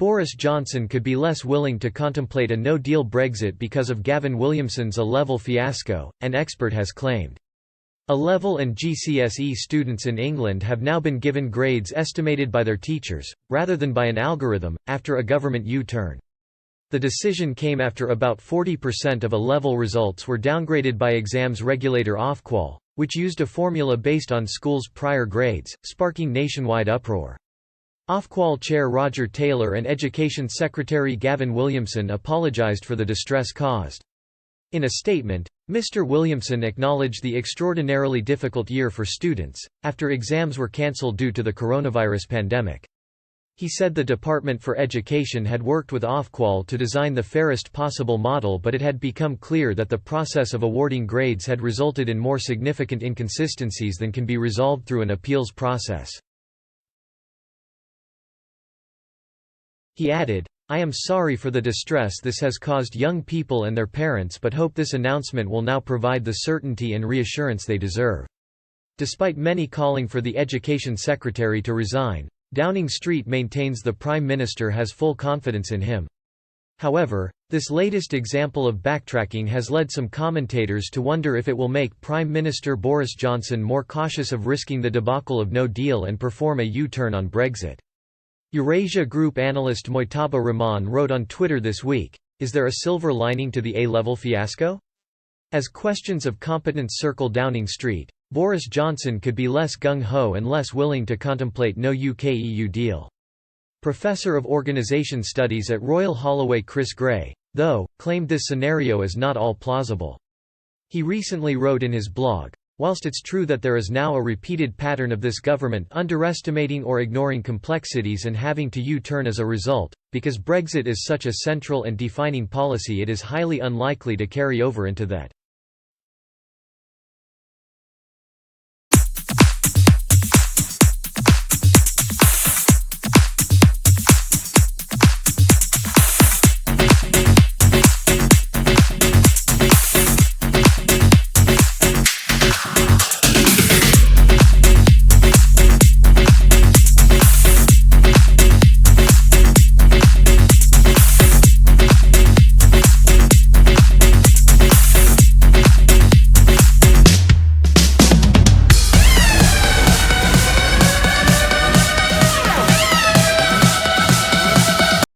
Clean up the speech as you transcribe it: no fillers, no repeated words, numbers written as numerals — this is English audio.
Boris Johnson could be less willing to contemplate a no-deal Brexit because of Gavin Williamson's A-level fiasco, an expert has claimed. A-level and GCSE students in England have now been given grades estimated by their teachers, rather than by an algorithm, after a government U-turn. The decision came after about 40% of A-level results were downgraded by exams regulator Ofqual, which used a formula based on schools' prior grades, sparking nationwide uproar. Ofqual chair Roger Taylor and Education Secretary Gavin Williamson apologised for the distress caused. In a statement, Mr. Williamson acknowledged the extraordinarily difficult year for students, after exams were cancelled due to the coronavirus pandemic. He said the Department for Education had worked with Ofqual to design the fairest possible model, but it had become clear that the process of awarding grades had resulted in more significant inconsistencies than can be resolved through an appeals process. He added, "I am sorry for the distress this has caused young people and their parents, but hope this announcement will now provide the certainty and reassurance they deserve." Despite many calling for the Education Secretary to resign, Downing Street maintains the Prime Minister has full confidence in him. However, this latest example of backtracking has led some commentators to wonder if it will make Prime Minister Boris Johnson more cautious of risking the debacle of no deal and perform a U-turn on Brexit. Eurasia Group analyst Mojtaba Rahman wrote on Twitter this week, "Is there a silver lining to the A-level fiasco?" As questions of competence circle Downing Street, Boris Johnson could be less gung-ho and less willing to contemplate no UK-EU deal. Professor of Organisation Studies at Royal Holloway Chris Gray, though, claimed this scenario is not all plausible. He recently wrote in his blog, "Whilst it's true that there is now a repeated pattern of this government underestimating or ignoring complexities and having to U-turn as a result, because Brexit is such a central and defining policy, it is highly unlikely to carry over into that